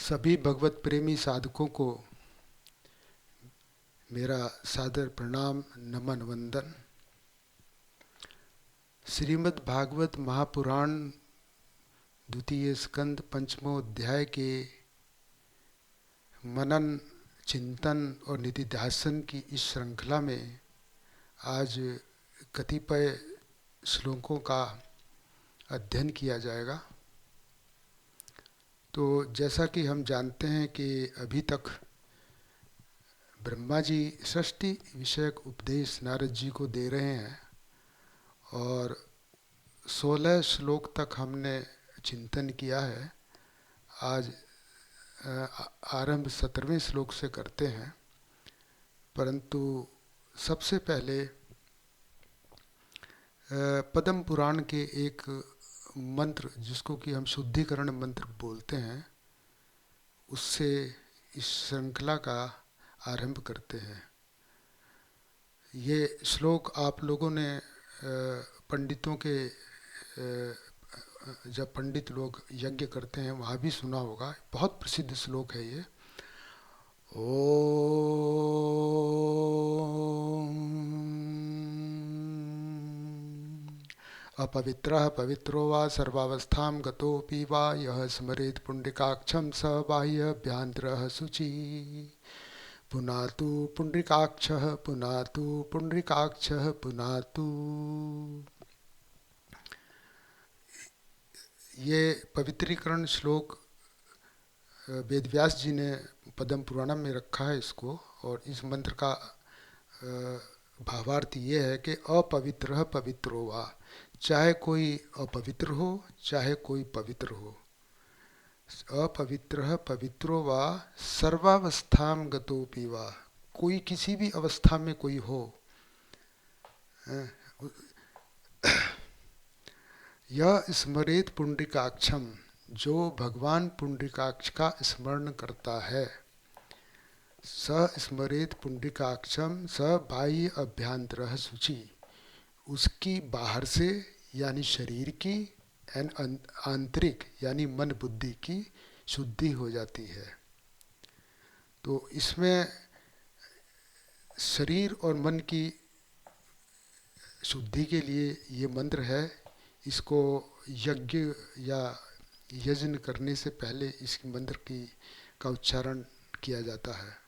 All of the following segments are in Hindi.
सभी भगवत प्रेमी साधकों को मेरा सादर प्रणाम, नमन, वंदन। श्रीमद् भागवत महापुराण द्वितीय स्कंद पंचमो अध्याय के मनन, चिंतन और निधिध्यासन की इस श्रृंखला में आज कतिपय श्लोकों का अध्ययन किया जाएगा। तो जैसा कि हम जानते हैं कि अभी तक ब्रह्मा जी षष्टि विषयक उपदेश नारद जी को दे रहे हैं और 16 श्लोक तक हमने चिंतन किया है। आज आरंभ 17वें श्लोक से करते हैं, परंतु सबसे पहले पद्म पुराण के एक मंत्र, जिसको कि हम शुद्धिकरण मंत्र बोलते हैं, उससे इस श्रृंखला का आरंभ करते हैं। ये श्लोक आप लोगों ने पंडितों के जब पंडित लोग यज्ञ करते हैं वहाँ भी सुना होगा। बहुत प्रसिद्ध श्लोक है ये। ओम अपवित्रः पवित्रो वा सर्वावस्थां गतोऽपि वा यः स्मरेत् पुण्डरीकाक्षं स बाह्यभ्यन्तरः शुचि। पुनातु पुण्डरीकाक्षः पुनातु पुण्डरीकाक्षः पुनातु। ये पवित्रीकरण श्लोक वेदव्यास जी ने पद्म पुराणम में रखा है इसको, और इस मंत्र का भावार्थ ये है कि अपवित्रः पवित्रो वा, चाहे कोई अपवित्र हो चाहे कोई पवित्र हो, अपवित्रः पवित्रो वा सर्वावस्थां गतोऽपि वा, कोई किसी भी अवस्था में कोई हो, यह स्मरेत पुंडरीकाक्षम, जो भगवान पुंडरीकाक्ष का स्मरण करता है, स स्मरेत पुंडरीकाक्षम स बाह्य अभ्यंतरः शुचि, उसकी बाहर से यानी शरीर की एवं आंतरिक यानी मन बुद्धि की शुद्धि हो जाती है। तो इसमें शरीर और मन की शुद्धि के लिए ये मंत्र है। इसको यज्ञ या यज्ञ करने से पहले इस मंत्र का उच्चारण किया जाता है।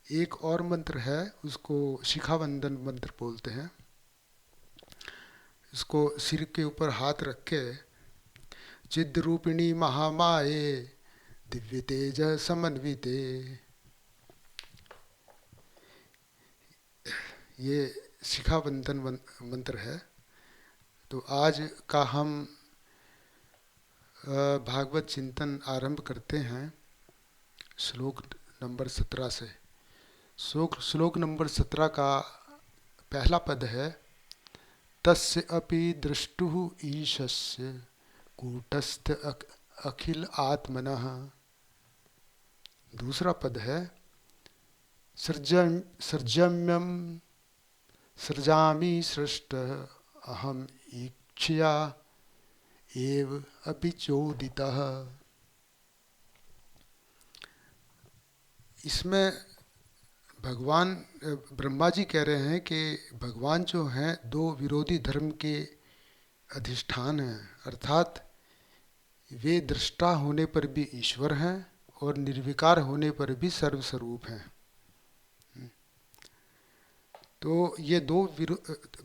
एक और मंत्र है, उसको शिखावंदन मंत्र बोलते हैं। इसको सिर के ऊपर हाथ रख के चिद रूपिणी महामाये दिव्य तेज समन्विते, ये शिखावंदन मंत्र है। तो आज का हम भागवत चिंतन आरंभ करते हैं श्लोक नंबर 17 से। श्लोक नंबर 17 का पहला पद है, तस्य अपि दृष्टुः ईशस्य कूटस्थ अखिल आत्मनः। दूसरा पद है, सृजम्यम सृजामि सृष्टः अहम ईक्षया एव अपि चोदितः। इसमें भगवान ब्रह्मा जी कह रहे हैं कि भगवान जो हैं दो विरोधी धर्म के अधिष्ठान हैं, अर्थात वे दृष्टा होने पर भी ईश्वर हैं और निर्विकार होने पर भी सर्वस्वरूप हैं। तो ये दो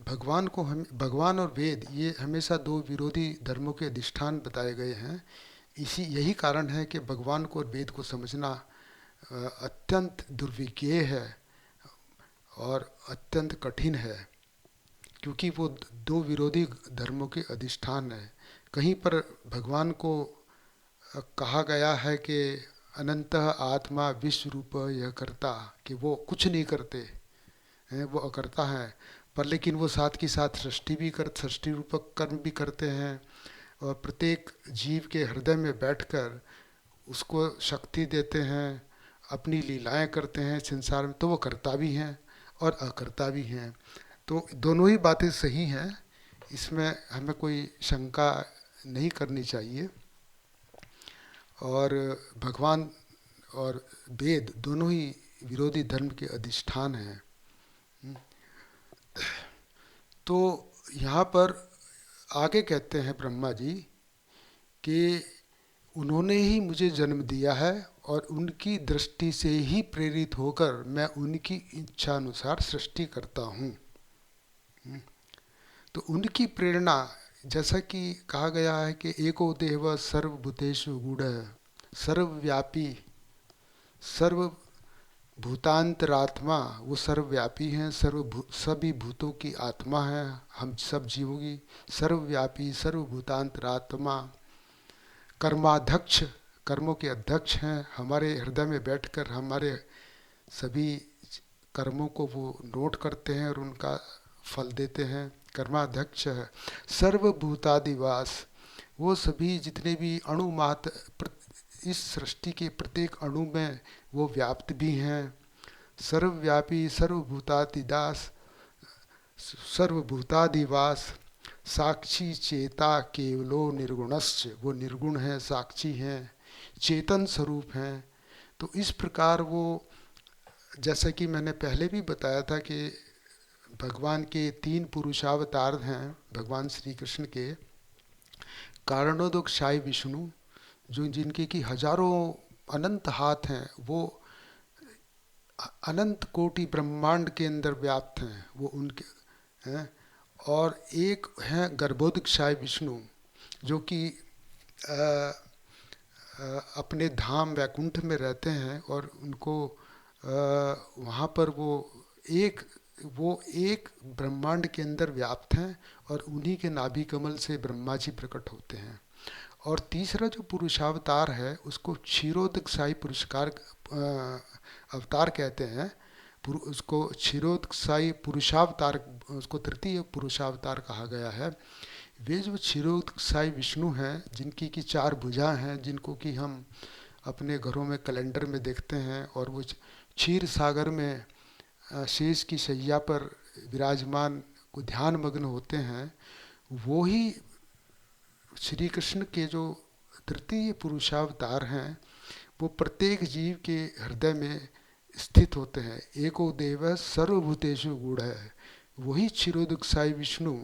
भगवान को हम भगवान और वेद ये हमेशा दो विरोधी धर्मों के अधिष्ठान बताए गए हैं। यही कारण है कि भगवान को और वेद को समझना अत्यंत दुर्विज्ञेय है और अत्यंत कठिन है, क्योंकि वो दो विरोधी धर्मों के अधिष्ठान है। कहीं पर भगवान को कहा गया है कि अनंतः आत्मा विश्व रूप यह करता, कि वो कुछ नहीं करते हैं, वो अकर्ता हैं, पर लेकिन वो साथ के साथ सृष्टि रूपक कर्म भी करते हैं और प्रत्येक जीव के हृदय में बैठकर उसको शक्ति देते हैं, अपनी लीलाएं करते हैं संसार में। तो वो कर्ता भी हैं और अकर्ता भी हैं। तो दोनों ही बातें सही हैं, इसमें हमें कोई शंका नहीं करनी चाहिए। और भगवान और वेद दोनों ही विरोधी धर्म के अधिष्ठान हैं। तो यहाँ पर आगे कहते हैं ब्रह्मा जी कि उन्होंने ही मुझे जन्म दिया है और उनकी दृष्टि से ही प्रेरित होकर मैं उनकी इच्छा अनुसार सृष्टि करता हूँ। तो उनकी प्रेरणा, जैसा कि कहा गया है कि एको देव सर्वभूतेषु गूढ़ः, सर्वव्यापी, सर्वभूतांतरात्मा, वो सर्वव्यापी हैं, सभी भूतों की आत्मा है, हम सब जीवों की सर्वव्यापी सर्वभूतांतरात्मा, कर्माध्यक्ष, कर्मों के अध्यक्ष हैं, हमारे हृदय में बैठकर हमारे सभी कर्मों को वो नोट करते हैं और उनका फल देते हैं। कर्माध्यक्ष है। सर्वभूतादिवास, वो सभी जितने भी अणु मात्र इस सृष्टि के प्रत्येक अणु में वो व्याप्त भी हैं। सर्वव्यापी सर्वभूतादिदास, सर्वभूतादिवास, साक्षी चेता केवलो निर्गुणश्च, वो निर्गुण है, साक्षी हैं, चेतन स्वरूप हैं। तो इस प्रकार वो, जैसा कि मैंने पहले भी बताया था कि भगवान के 3 पुरुषावतार हैं भगवान श्री कृष्ण के, कारणोदक विष्णु, जो जिनके की हजारों अनंत हाथ हैं, वो अनंत कोटि ब्रह्मांड के अंदर व्याप्त हैं, वो उनके हैं। और एक हैं गर्भोदक्षाय विष्णु, जो कि अपने धाम वैकुंठ में रहते हैं और उनको वहाँ पर वो एक ब्रह्मांड के अंदर व्याप्त हैं और उन्हीं के नाभि कमल से ब्रह्मा जी प्रकट होते हैं। और तीसरा जो पुरुषावतार है उसको क्षीरोदकसाई पुरस्कार अवतार कहते हैं। उसको क्षीरोदकसाई पुरुषावतार, उसको तृतीय पुरुषावतार कहा गया है। वे जो क्षीरोदकसाई विष्णु हैं, जिनकी की 4 भुजा हैं, जिनको कि हम अपने घरों में कैलेंडर में देखते हैं, और वो क्षीर सागर में शेष की शैया पर विराजमान को ध्यान मग्न होते हैं, वो ही श्री कृष्ण के जो तृतीय पुरुषावतार हैं, वो प्रत्येक जीव के हृदय में स्थित होते हैं। एको देव सर्वभूतेषु गूढ़ः, वही क्षीरोदकसाई विष्णु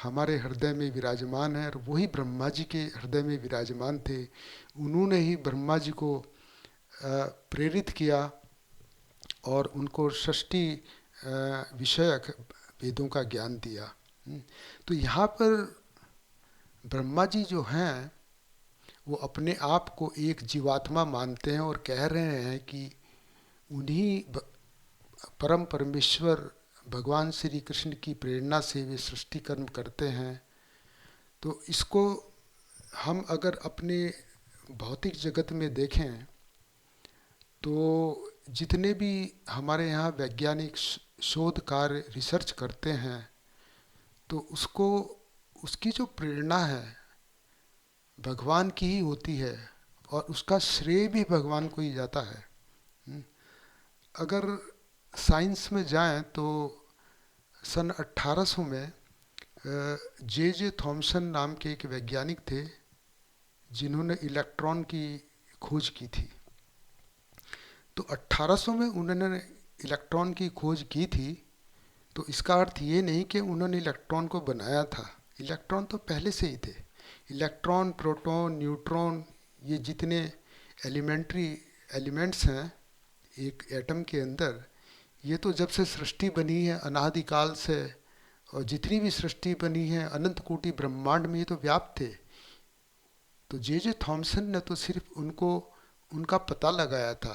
हमारे हृदय में विराजमान है और वही ब्रह्मा जी के हृदय में विराजमान थे। उन्होंने ही ब्रह्मा जी को प्रेरित किया और उनको षष्ठी विषयक वेदों का ज्ञान दिया। तो यहाँ पर ब्रह्मा जी जो हैं वो अपने आप को एक जीवात्मा मानते हैं और कह रहे हैं कि उन्हीं परम परमेश्वर भगवान श्री कृष्ण की प्रेरणा से वे सृष्टि कर्म करते हैं। तो इसको हम अगर अपने भौतिक जगत में देखें तो जितने भी हमारे यहाँ वैज्ञानिक शोध कार्य रिसर्च करते हैं, तो उसकी जो प्रेरणा है भगवान की ही होती है और उसका श्रेय भी भगवान को ही जाता है। अगर साइंस में जाएं तो सन 1800 में जे थॉमसन नाम के एक वैज्ञानिक थे जिन्होंने इलेक्ट्रॉन की खोज की थी। तो 1800 में उन्होंने इलेक्ट्रॉन की खोज की थी, तो इसका अर्थ ये नहीं कि उन्होंने इलेक्ट्रॉन को बनाया था। इलेक्ट्रॉन तो पहले से ही थे। इलेक्ट्रॉन, प्रोटॉन, न्यूट्रॉन, ये जितने एलिमेंट्री एलिमेंट्स हैं एक एटम के अंदर, ये तो जब से सृष्टि बनी है अनादिकाल से, और जितनी भी सृष्टि बनी है अनंत कोटि ब्रह्मांड में ये तो व्याप्त थे। तो जे थॉमसन ने तो सिर्फ उनका पता लगाया था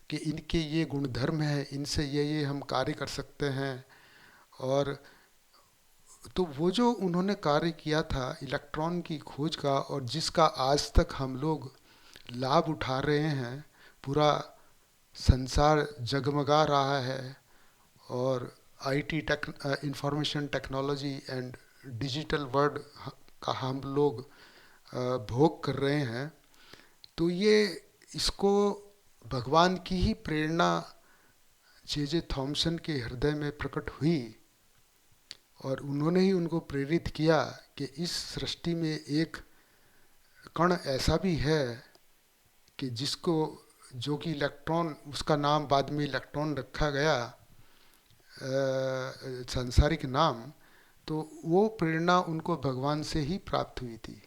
कि इनके ये गुणधर्म है, इनसे ये हम कार्य कर सकते हैं। और तो वो जो उन्होंने कार्य किया था इलेक्ट्रॉन की खोज का, और जिसका आज तक हम लोग लाभ उठा रहे हैं, पूरा संसार जगमगा रहा है और IT information technology and digital world का हम लोग भोग कर रहे हैं। तो ये इसको भगवान की ही प्रेरणा जे थॉमसन के हृदय में प्रकट हुई और उन्होंने ही उनको प्रेरित किया कि इस सृष्टि में एक कण ऐसा भी है कि जिसको जो कि इलेक्ट्रॉन, उसका नाम बाद में इलेक्ट्रॉन रखा गया, सांसारिक नाम, तो वो प्रेरणा उनको भगवान से ही प्राप्त हुई थी।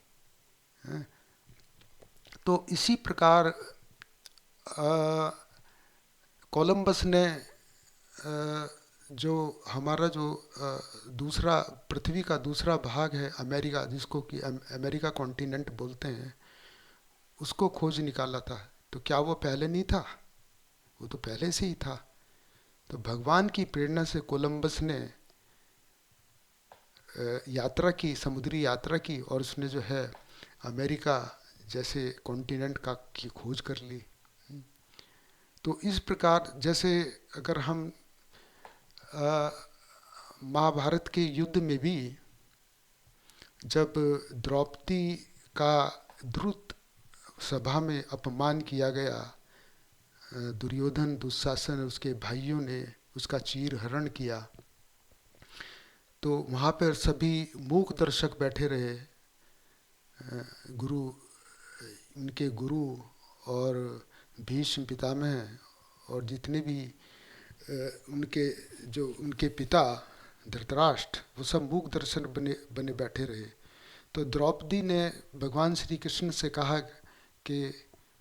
हैं? तो इसी प्रकार कोलंबस ने जो हमारा जो दूसरा पृथ्वी का दूसरा भाग है अमेरिका, जिसको कि अमेरिका कॉन्टिनेंट बोलते हैं, उसको खोज निकाला था। तो क्या वो पहले नहीं था? वो तो पहले से ही था। तो भगवान की प्रेरणा से कोलंबस ने यात्रा की, समुद्री यात्रा की, और उसने जो है अमेरिका जैसे कॉन्टिनेंट का की खोज कर ली। तो इस प्रकार जैसे अगर हम महाभारत के युद्ध में भी जब द्रौपदी का द्रुत सभा में अपमान किया गया, दुर्योधन, दुशासन, उसके भाइयों ने उसका चीर हरण किया, तो वहाँ पर सभी मूक दर्शक बैठे रहे। गुरु, उनके गुरु और भीष्म पितामह और जितने भी उनके जो उनके पिता धृतराष्ट्र, वो सब मूक दर्शन बने बने बैठे रहे। तो द्रौपदी ने भगवान श्री कृष्ण से कहा कि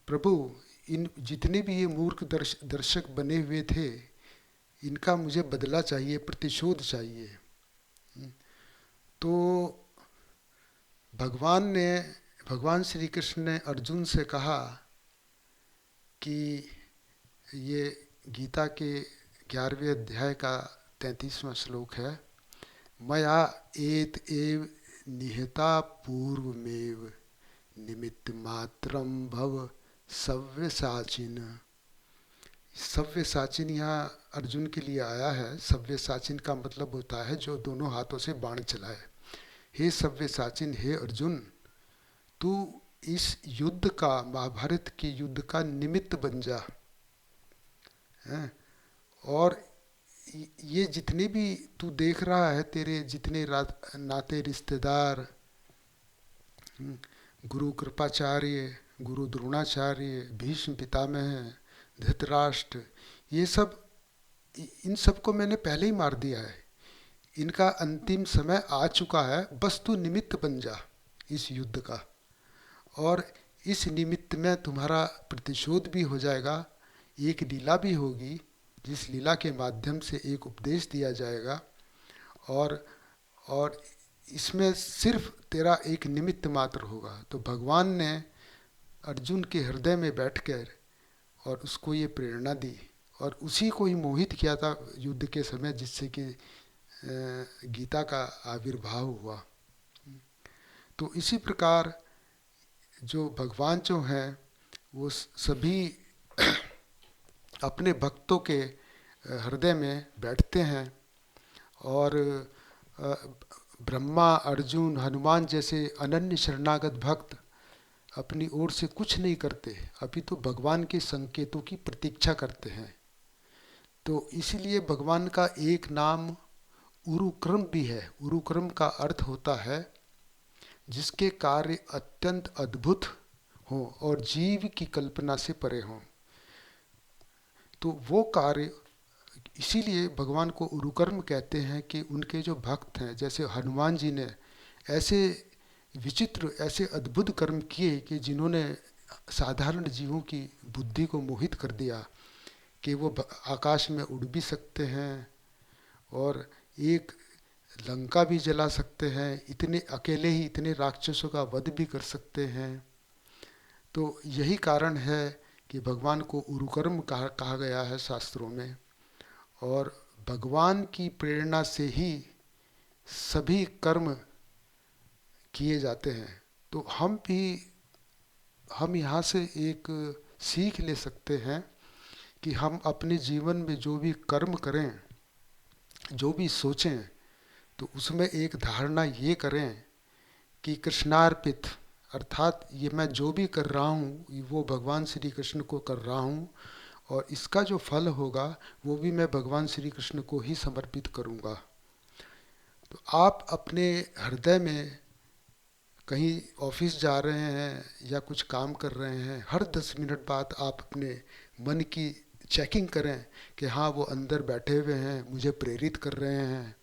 प्रभु, इन जितने भी ये मूर्ख दर्शक बने हुए थे, इनका मुझे बदला चाहिए, प्रतिशोध चाहिए। तो भगवान श्री कृष्ण ने अर्जुन से कहा कि ये गीता के 11वें अध्याय का 33वां श्लोक है, मया एत एव निहता पूर्वमेव निमित्त मात्रम भव सव्यसाचिन। सव्यसाचिन यहाँ अर्जुन के लिए आया है। सव्यसाचिन का मतलब होता है जो दोनों हाथों से बाण चलाए। हे सव्यसाचिन, हे अर्जुन, तू इस युद्ध का, महाभारत के युद्ध का निमित्त बन जा। हैं? और ये जितने भी तू देख रहा है, तेरे जितने नाते रिश्तेदार, गुरु कृपाचार्य, गुरु द्रोणाचार्य, भीष्म पितामह, धृतराष्ट्र, ये सब, इन सबको मैंने पहले ही मार दिया है। इनका अंतिम समय आ चुका है, बस तू निमित्त बन जा इस युद्ध का, और इस निमित्त में तुम्हारा प्रतिशोध भी हो जाएगा। एक लीला भी होगी, जिस लीला के माध्यम से एक उपदेश दिया जाएगा, और इसमें सिर्फ तेरा एक निमित्त मात्र होगा। तो भगवान ने अर्जुन के हृदय में बैठकर और उसको ये प्रेरणा दी, और उसी को ही मोहित किया था युद्ध के समय, जिससे कि गीता का आविर्भाव हुआ। तो इसी प्रकार जो भगवान जो हैं, वो सभी अपने भक्तों के हृदय में बैठते हैं, और ब्रह्मा, अर्जुन, हनुमान जैसे अनन्य शरणागत भक्त अपनी ओर से कुछ नहीं करते, अभी तो भगवान के संकेतों की प्रतीक्षा करते हैं। तो इसीलिए भगवान का एक नाम उरुक्रम भी है। उरुक्रम का अर्थ होता है जिसके कार्य अत्यंत अद्भुत हों और जीव की कल्पना से परे हों। तो वो कार्य, इसीलिए भगवान को उरुकर्म कहते हैं कि उनके जो भक्त हैं, जैसे हनुमान जी ने ऐसे विचित्र, ऐसे अद्भुत कर्म किए कि जिन्होंने साधारण जीवों की बुद्धि को मोहित कर दिया, कि वो आकाश में उड़ भी सकते हैं और एक लंका भी जला सकते हैं, इतने अकेले ही इतने राक्षसों का वध भी कर सकते हैं। तो यही कारण है कि भगवान को उरुकर्म कहा गया है शास्त्रों में, और भगवान की प्रेरणा से ही सभी कर्म किए जाते हैं। तो हम यहाँ से एक सीख ले सकते हैं कि हम अपने जीवन में जो भी कर्म करें, जो भी सोचें, तो उसमें एक धारणा ये करें कि कृष्णार्पित, अर्थात ये मैं जो भी कर रहा हूँ वो भगवान श्री कृष्ण को कर रहा हूँ, और इसका जो फल होगा वो भी मैं भगवान श्री कृष्ण को ही समर्पित करूँगा। तो आप अपने हृदय में कहीं ऑफिस जा रहे हैं या कुछ काम कर रहे हैं, हर 10 मिनट बाद आप अपने मन की चेकिंग करें कि हाँ वो अंदर बैठे हुए हैं, मुझे प्रेरित कर रहे हैं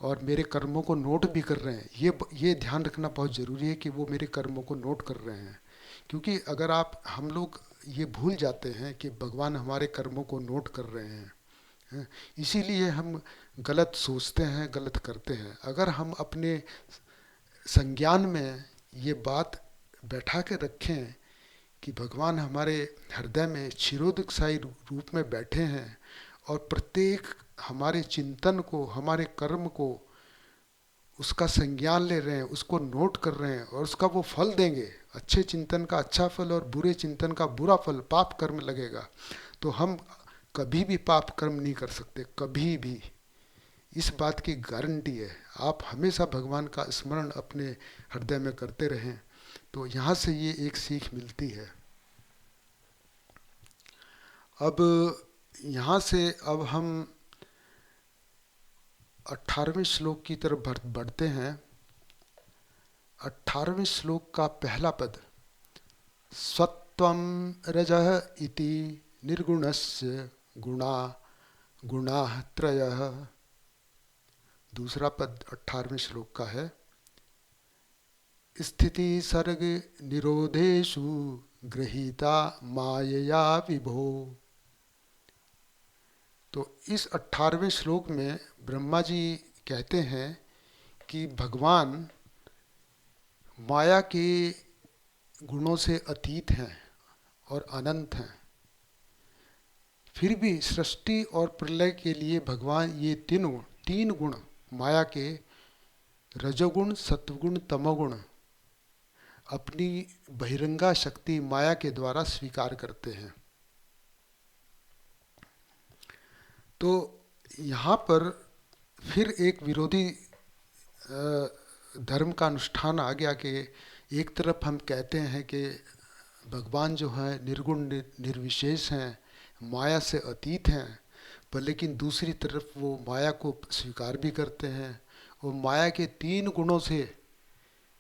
और मेरे कर्मों को नोट भी कर रहे हैं। ये ध्यान रखना बहुत ज़रूरी है कि वो मेरे कर्मों को नोट कर रहे हैं। क्योंकि अगर हम लोग ये भूल जाते हैं कि भगवान हमारे कर्मों को नोट कर रहे हैं, इसीलिए हम गलत सोचते हैं, गलत करते हैं। अगर हम अपने संज्ञान में ये बात बैठा के रखें कि भगवान हमारे हृदय में क्षीरोदकशाही रूप में बैठे हैं और प्रत्येक हमारे चिंतन को, हमारे कर्म को उसका संज्ञान ले रहे हैं, उसको नोट कर रहे हैं और उसका वो फल देंगे, अच्छे चिंतन का अच्छा फल और बुरे चिंतन का बुरा फल, पाप कर्म लगेगा, तो हम कभी भी पाप कर्म नहीं कर सकते, कभी भी। इस बात की गारंटी है। आप हमेशा भगवान का स्मरण अपने हृदय में करते रहें। तो यहाँ से ये एक सीख मिलती है। अब यहाँ से अब हम 18वें श्लोक की तरफ बढ़ते हैं। 18वें श्लोक का पहला पद, सत्वं रजः इति निर्गुणस्य गुणा गुणाः त्रयः। दूसरा पद 18वें श्लोक का है, स्थिति सर्ग निरोधेषु गृहीता मायया विभो। तो इस 18वें श्लोक में ब्रह्मा जी कहते हैं कि भगवान माया के गुणों से अतीत हैं और अनंत हैं। फिर भी सृष्टि और प्रलय के लिए भगवान ये तीन गुण माया के, रजोगुण, सत्वगुण, तमोगुण, अपनी बहिरंगा शक्ति माया के द्वारा स्वीकार करते हैं। तो यहाँ पर फिर एक विरोधी धर्म का अनुष्ठान आ गया कि एक तरफ हम कहते हैं कि भगवान जो है निर्गुण निर्विशेष हैं, माया से अतीत हैं, पर लेकिन दूसरी तरफ वो माया को स्वीकार भी करते हैं और माया के 3 गुणों से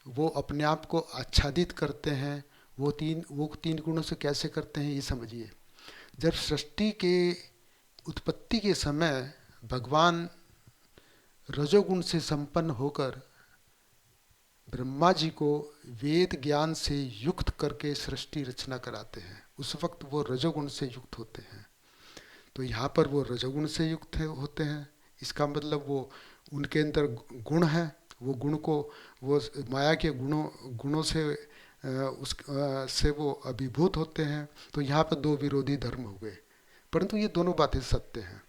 वो अपने आप को आच्छादित करते हैं। वो तीन गुणों से कैसे करते हैं ये समझिए। जब सृष्टि के उत्पत्ति के समय भगवान रजोगुण से संपन्न होकर ब्रह्मा जी को वेद ज्ञान से युक्त करके सृष्टि रचना कराते हैं, उस वक्त वो रजोगुण से युक्त होते हैं। तो यहाँ पर वो रजोगुण से युक्त होते हैं, इसका मतलब वो उनके अंदर गुण है, वो गुण को वो माया के गुणों से से वो अभिभूत होते हैं। तो यहाँ पर 2 विरोधी धर्म हो गए, परंतु ये दोनों बातें सत्य हैं।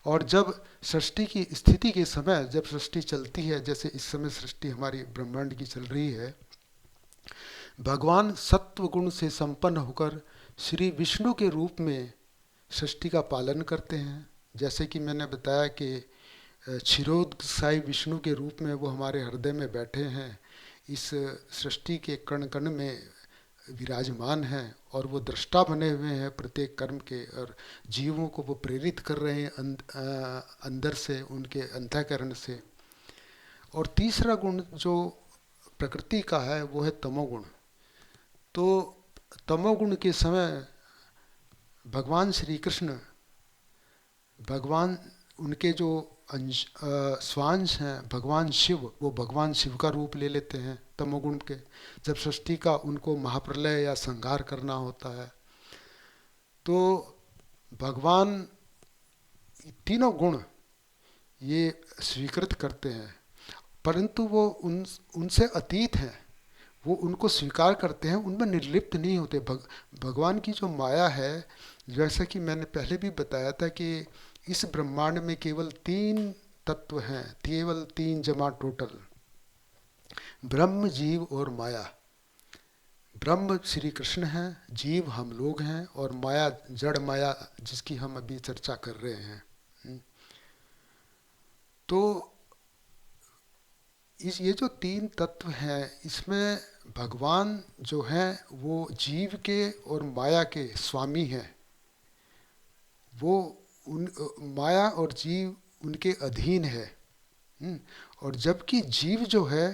और जब सृष्टि की स्थिति के समय, जब सृष्टि चलती है, जैसे इस समय सृष्टि हमारी ब्रह्मांड की चल रही है, भगवान सत्व गुण से संपन्न होकर श्री विष्णु के रूप में सृष्टि का पालन करते हैं। जैसे कि मैंने बताया कि क्षीरोदकशाही विष्णु के रूप में वो हमारे हृदय में बैठे हैं, इस सृष्टि के कण कण में विराजमान हैं और वो दृष्टा बने हुए हैं प्रत्येक कर्म के, और जीवों को वो प्रेरित कर रहे हैं अंदर से, उनके अंतःकरण से। और तीसरा गुण जो प्रकृति का है वो है तमोगुण। तो तमोगुण के समय भगवान श्री कृष्ण, भगवान उनके जो स्वांश हैं भगवान शिव, वो भगवान शिव का रूप ले लेते हैं तमोगुण के, जब सृष्टि का उनको महाप्रलय या संहार करना होता है। तो भगवान तीनों गुण ये स्वीकृत करते हैं, परंतु वो उनसे अतीत हैं, वो उनको स्वीकार करते हैं, उनमें निर्लिप्त नहीं होते। भगवान की जो माया है, जैसा कि मैंने पहले भी बताया था कि इस ब्रह्मांड में केवल 3 तत्व हैं, केवल 3 जमा टोटल, ब्रह्म, जीव और माया। ब्रह्म श्री कृष्ण हैं, जीव हम लोग हैं, और माया जड़ माया जिसकी हम अभी चर्चा कर रहे हैं। तो ये जो 3 तत्व हैं, इसमें भगवान जो हैं वो जीव के और माया के स्वामी हैं। वो माया और जीव उनके अधीन है। और जबकि जीव जो है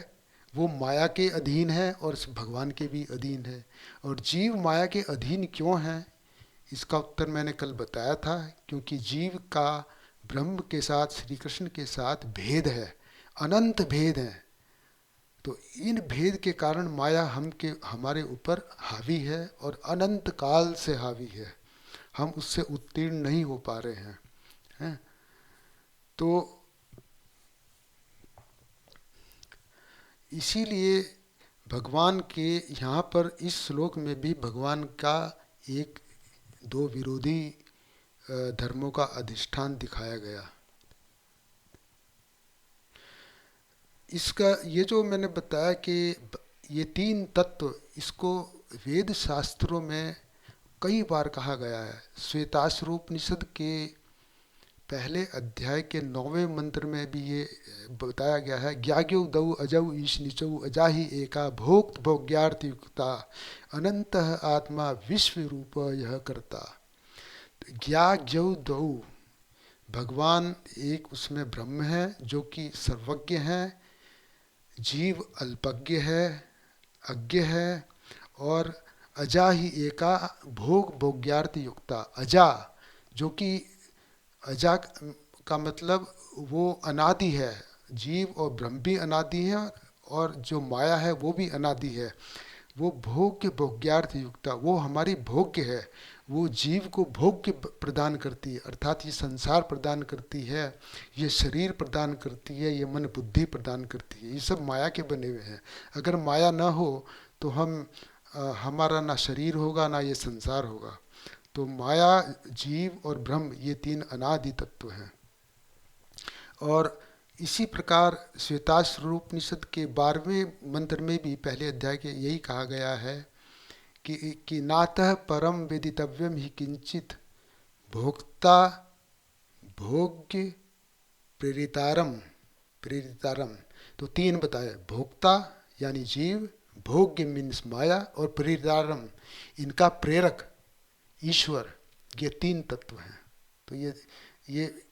वो माया के अधीन है और भगवान के भी अधीन है। और जीव माया के अधीन क्यों है, इसका उत्तर मैंने कल बताया था, क्योंकि जीव का ब्रह्म के साथ, श्री कृष्ण के साथ भेद है, अनंत भेद है। तो इन भेद के कारण माया हमारे ऊपर हावी है और अनंत काल से हावी है, हम उससे उत्तीर्ण नहीं हो पा रहे हैं। तो इसीलिए भगवान के यहाँ पर इस श्लोक में भी भगवान का एक दो विरोधी धर्मों का अधिष्ठान दिखाया गया। इसका ये जो मैंने बताया कि ये तीन तत्व, इसको वेद शास्त्रों में कई बार कहा गया है। श्वेताश्वरोपनिषद के पहले अध्याय के 9वें मंत्र में भी ये बताया गया है, ज्ञाग्यौ दौ अजौ ईश निचौ अजाहि एका भोक्त भोग्यार्थ युक्ता अनंत आत्मा विश्व रूप यह करता। ज्ञाग्यौ दौ, भगवान एक उसमें ब्रह्म है जो कि सर्वज्ञ है, जीव अल्पज्ञ है, अज्ञ है, और अजा ही एका भोग भोग्यार्थ युक्ता। अजा, जो कि अजा का मतलब वो अनादि है, जीव और ब्रह्म भी अनादि है और जो माया है वो भी अनादि है। वो भोग्य भोग्यार्थ युक्ता, वो हमारी भोग्य है, वो जीव को भोग्य प्रदान करती है, अर्थात ये संसार प्रदान करती है, ये शरीर प्रदान करती है, ये मन बुद्धि प्रदान करती है। ये सब माया के बने हुए हैं। अगर माया ना हो तो हमारा ना शरीर होगा ना ये संसार होगा। तो माया, जीव और ब्रह्म, ये तीन अनादि तत्व हैं। और इसी प्रकार श्वेताश्वरोपनिषद के 12वें मंत्र में भी पहले अध्याय के यही कहा गया है कि नातः परम वेदितव्यम ही किंचित भोक्ता भोग्य प्रेरितारम। प्रेरितारम तो तीन बताए, भोक्ता यानी जीव, भोग्य मीन्स माया, और प्रेरितारम इनका प्रेरक ईश्वर। ये तीन तत्व हैं। तो ये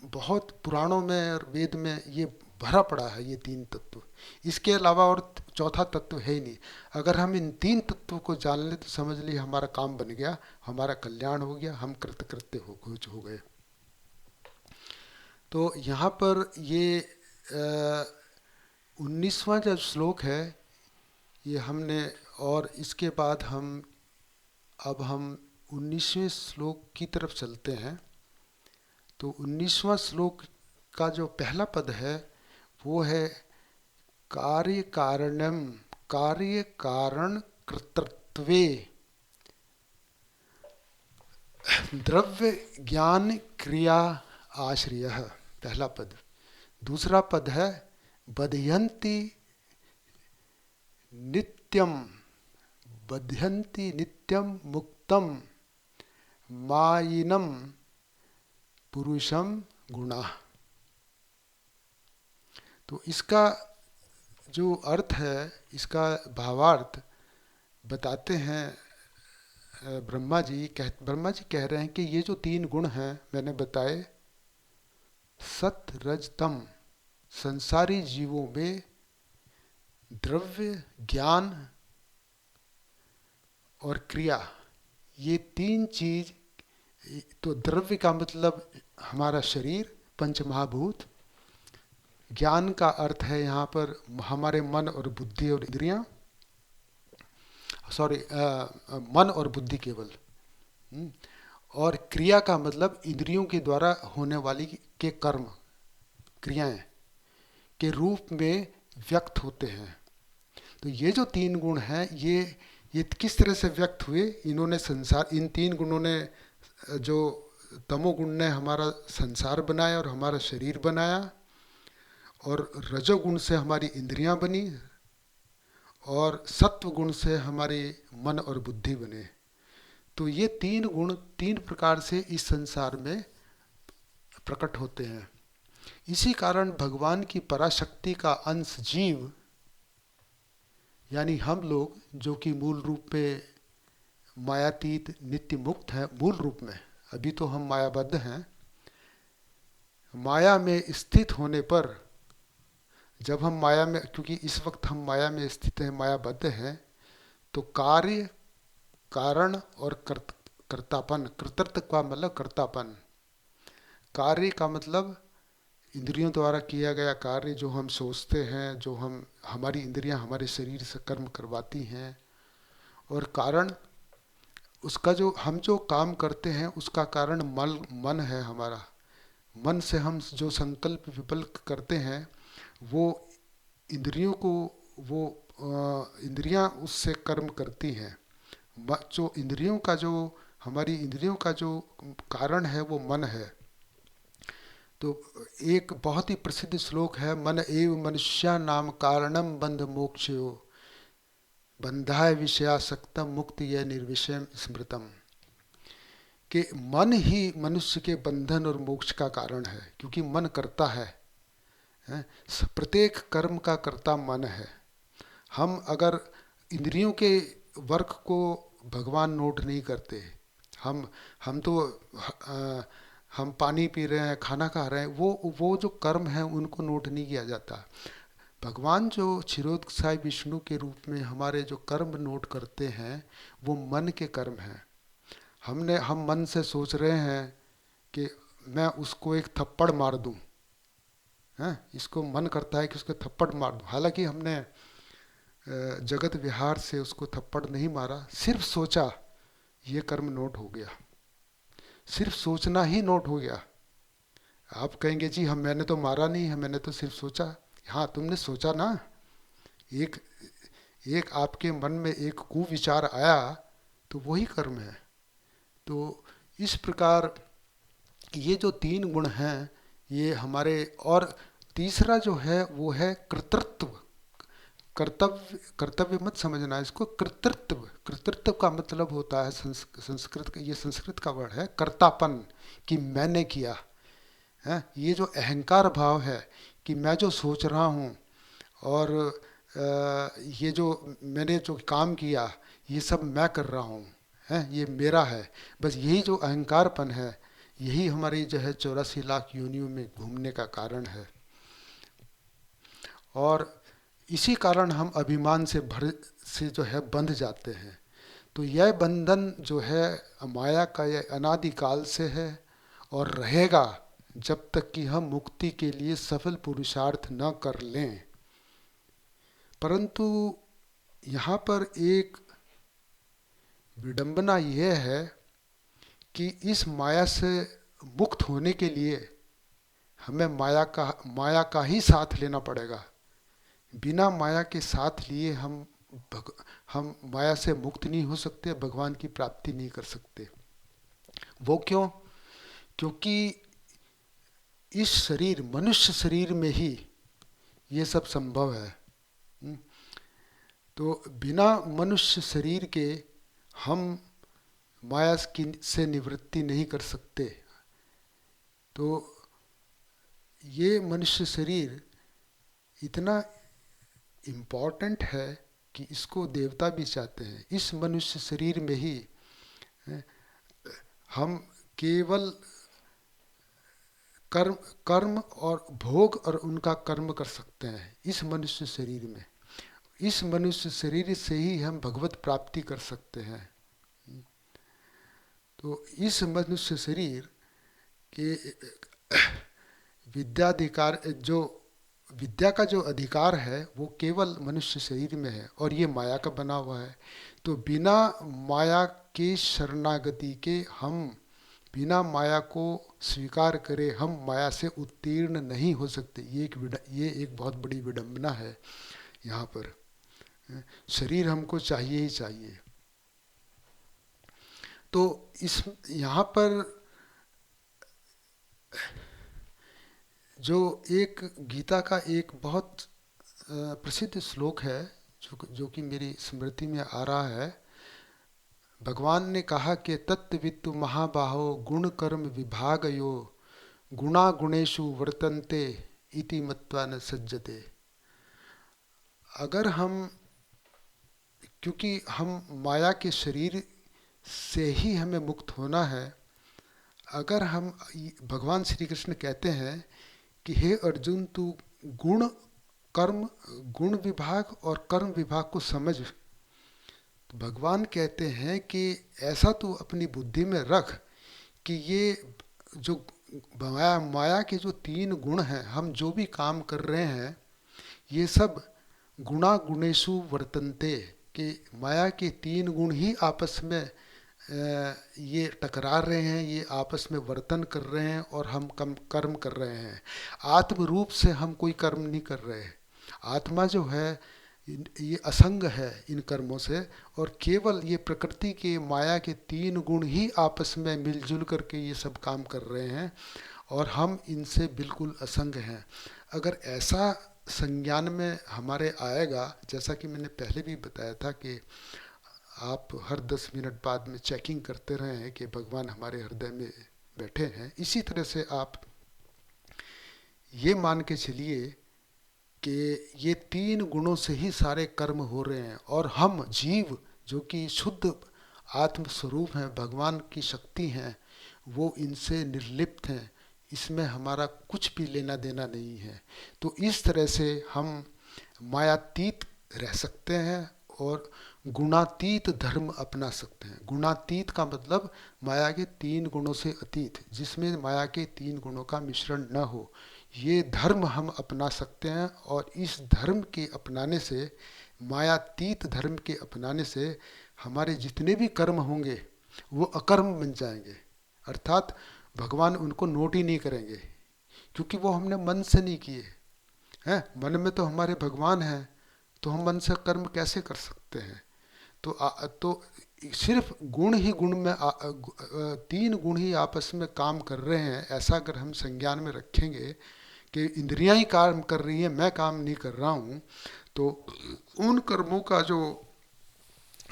बहुत पुराणों में और वेद में ये भरा पड़ा है, ये तीन तत्व। इसके अलावा और चौथा तत्व है ही नहीं। अगर हम इन तीन तत्वों को जान लें तो समझ लिए हमारा काम बन गया, हमारा कल्याण हो गया, हम कृतकृत्य हो गए। तो यहाँ पर ये 19वां जो श्लोक है ये हमने, और इसके बाद हम 19वें श्लोक की तरफ चलते हैं। तो 19वां श्लोक का जो पहला पद है वो है कार्य कारणम, कार्य कारण कर्तृत्वे द्रव्य ज्ञान क्रिया आश्रयः, पहला पद। दूसरा पद है बध्यन्ति नित्यम, बध्यन्ति नित्यम मुक्तम मायिनम पुरुषम गुणा। तो इसका जो अर्थ है, इसका भावार्थ बताते हैं ब्रह्मा जी कह रहे हैं कि ये जो तीन गुण हैं मैंने बताए, सत रज तम, संसारी जीवों में द्रव्य ज्ञान और क्रिया, ये तीन चीज। तो द्रव्य का मतलब हमारा शरीर, पंच महाभूत। ज्ञान का अर्थ है यहाँ पर हमारे मन और बुद्धि और इंद्रियां, सॉरी मन और बुद्धि केवल। और क्रिया का मतलब इंद्रियों के द्वारा होने वाली के कर्म, क्रियाएं के रूप में व्यक्त होते हैं। तो ये जो तीन गुण हैं ये किस तरह से व्यक्त हुए? इन्होंने संसार, इन तीन गुणों ने, जो तमोगुण ने हमारा संसार बनाया और हमारा शरीर बनाया, और रजोगुण से हमारी इंद्रियां बनी, और सत्व गुण से हमारे मन और बुद्धि बने। तो ये तीन गुण तीन प्रकार से इस संसार में प्रकट होते हैं। इसी कारण भगवान की पराशक्ति का अंश जीव, यानी हम लोग, जो कि मूल रूप में मायातीत नित्य मुक्त है, मूल रूप में अभी तो हम मायाबद्ध हैं। माया में स्थित होने पर जब हम माया में, क्योंकि इस वक्त हम माया में स्थित हैं, मायाबद्ध हैं, तो कार्य, कारण और कर्तापन, कृतर्थ का मतलब कर्तापन, कार्य का मतलब इंद्रियों द्वारा किया गया कार्य, जो हम सोचते हैं, जो हम, हमारी इंद्रियां हमारे शरीर से कर्म करवाती हैं। और कारण, उसका जो हम जो काम करते हैं उसका कारण मन है हमारा। मन से हम जो संकल्प विकल्प करते हैं, वो इंद्रियों को, वो इंद्रियां उससे कर्म करती हैं। जो इंद्रियों का जो, हमारी इंद्रियों का जो कारण है वो मन है। तो एक बहुत ही प्रसिद्ध श्लोक है, मन एव मनुष्या नाम कारणम बंध मोक्षयो, बंधाय विषयासक्तम मुक्ति यह निर्विषय स्मृतम। कि मन ही मनुष्य के बंधन और मोक्ष का कारण है, क्योंकि मन करता है, हैं? प्रत्येक कर्म का कर्ता मन है। हम अगर इंद्रियों के वर्क को भगवान नोट नहीं करते, हम हम तो हम पानी पी रहे हैं, खाना खा रहे हैं, वो जो कर्म है उनको नोट नहीं किया जाता। भगवान जो क्षीरोदसाई विष्णु के रूप में हमारे जो कर्म नोट करते हैं, वो मन के कर्म हैं। हम मन से सोच रहे हैं कि मैं उसको एक थप्पड़ मार दूं, हैं? इसको मन करता है कि उसको थप्पड़ मार दूं, हालांकि हमने जगत विहार से उसको थप्पड़ नहीं मारा, सिर्फ सोचा, ये कर्म नोट हो गया। सिर्फ सोचना ही नोट हो गया। आप कहेंगे जी हम, मैंने तो मारा नहीं है, मैंने तो सिर्फ सोचा। हाँ, तुमने सोचा ना। एक एक आपके मन में एक कुविचार आया, तो वही कर्म है। तो इस प्रकार ये जो तीन गुण हैं, ये हमारे, और तीसरा जो है वो है कर्तृत्व। कर्तव्य, कर्तव्य मत समझना इसको, कर्तृत्व। कर्तृत्व का मतलब होता है, संस्कृत का, ये संस्कृत का वर्ड है, कर्तापन, कि मैंने किया है। ये जो अहंकार भाव है कि मैं जो सोच रहा हूँ, और ये जो मैंने जो काम किया, ये सब मैं कर रहा हूँ, है, ये मेरा है। बस यही जो अहंकारपन है, यही हमारी जो है 84 लाख योनियों में घूमने का कारण है। और इसी कारण हम अभिमान से भर से जो है बंध जाते हैं। तो यह बंधन जो है माया का, यह अनादिकाल से है और रहेगा जब तक कि हम मुक्ति के लिए सफल पुरुषार्थ न कर लें। परंतु यहाँ पर एक विडंबना यह है कि इस माया से मुक्त होने के लिए हमें माया का ही साथ लेना पड़ेगा। बिना माया के साथ लिए हम माया से मुक्त नहीं हो सकते, भगवान की प्राप्ति नहीं कर सकते। वो क्यों? क्योंकि इस शरीर, मनुष्य शरीर में ही ये सब संभव है। हम्म, तो बिना मनुष्य शरीर के हम माया से निवृत्ति नहीं कर सकते। तो ये मनुष्य शरीर इतना इम्पोर्टेंट है कि इसको देवता भी चाहते हैं। इस मनुष्य शरीर में ही हम केवल कर्म कर्म और भोग और उनका कर्म कर सकते हैं, इस मनुष्य शरीर में। इस मनुष्य शरीर से ही हम भगवत प्राप्ति कर सकते हैं। तो इस मनुष्य शरीर के विद्याधिकार, जो विद्या का जो अधिकार है वो केवल मनुष्य शरीर में है, और ये माया का बना हुआ है। तो बिना माया के शरणागति के, हम बिना माया को स्वीकार करे हम माया से उत्तीर्ण नहीं हो सकते। ये एक बहुत बड़ी विडंबना है यहाँ पर। शरीर हमको चाहिए ही चाहिए। तो इस यहाँ पर जो एक गीता का एक बहुत प्रसिद्ध श्लोक है, जो कि मेरी स्मृति में आ रहा है। भगवान ने कहा कि तत्वित्तु महाबाहो गुण कर्म विभागयो गुणा गुणेषु वर्तन्ते इति मत्वा न सज्जते। अगर हम, क्योंकि हम माया के शरीर से ही हमें मुक्त होना है, अगर हम, भगवान श्री कृष्ण कहते हैं कि हे अर्जुन, तू गुण कर्म गुण विभाग और कर्म विभाग को समझ। तो भगवान कहते हैं कि ऐसा तू अपनी बुद्धि में रख कि ये जो माया माया के जो तीन गुण हैं, हम जो भी काम कर रहे हैं ये सब गुणा गुणेशु वर्तन्ते, कि माया के तीन गुण ही आपस में ये टकरा रहे हैं, ये आपस में वर्तन कर रहे हैं और हम कम कर्म कर रहे हैं। आत्म रूप से हम कोई कर्म नहीं कर रहे। आत्मा जो है ये असंग है इन कर्मों से, और केवल ये प्रकृति के माया के तीन गुण ही आपस में मिलजुल करके ये सब काम कर रहे हैं और हम इनसे बिल्कुल असंग हैं। अगर ऐसा संज्ञान में हमारे आएगा, जैसा कि मैंने पहले भी बताया था कि आप हर 10 मिनट बाद में चेकिंग करते रहें कि भगवान हमारे हृदय में बैठे हैं, इसी तरह से आप ये मान के चलिए कि ये तीन गुणों से ही सारे कर्म हो रहे हैं और हम जीव जो कि शुद्ध आत्म स्वरूप हैं, भगवान की शक्ति हैं, वो इनसे निर्लिप्त हैं, इसमें हमारा कुछ भी लेना देना नहीं है। तो इस तरह से हम मायातीत रह सकते हैं और गुणातीत धर्म अपना सकते हैं। गुणातीत का मतलब माया के तीन गुणों से अतीत, जिसमें माया के तीन गुणों का मिश्रण न हो, ये धर्म हम अपना सकते हैं। और इस धर्म के अपनाने से, मायातीत धर्म के अपनाने से हमारे जितने भी कर्म होंगे वो अकर्म बन जाएंगे, अर्थात भगवान उनको नोट ही नहीं करेंगे, क्योंकि वो हमने मन से नहीं किए हैं। मन में तो हमारे भगवान हैं, तो हम मन से कर्म कैसे कर सकते हैं। तो सिर्फ गुण ही गुण में तीन गुण ही आपस में काम कर रहे हैं, ऐसा अगर हम संज्ञान में रखेंगे कि इंद्रियां ही काम कर रही हैं, मैं काम नहीं कर रहा हूँ, तो उन कर्मों का जो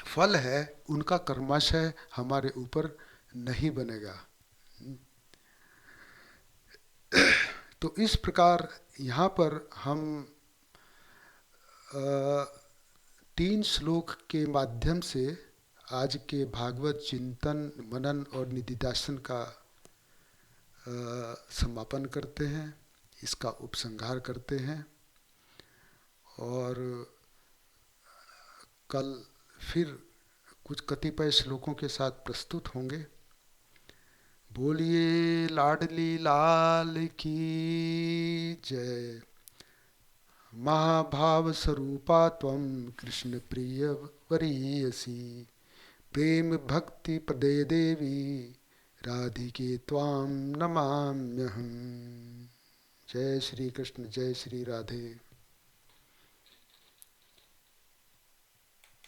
फल है उनका कर्माशय हमारे ऊपर नहीं बनेगा। तो इस प्रकार यहाँ पर हम 3 श्लोक के माध्यम से आज के भागवत चिंतन मनन और निधिध्यासन का समापन करते हैं, इसका उपसंहार करते हैं और कल फिर कुछ कतिपय श्लोकों के साथ प्रस्तुत होंगे। बोलिए लाडली लाल की जय। महाभाव स्वरूपा त्वं कृष्ण प्रिय वरीयसी, प्रेम भक्ति प्रदे देवी राधिके त्वां नमाम्यहम्। जय श्री कृष्ण, जय श्री राधे।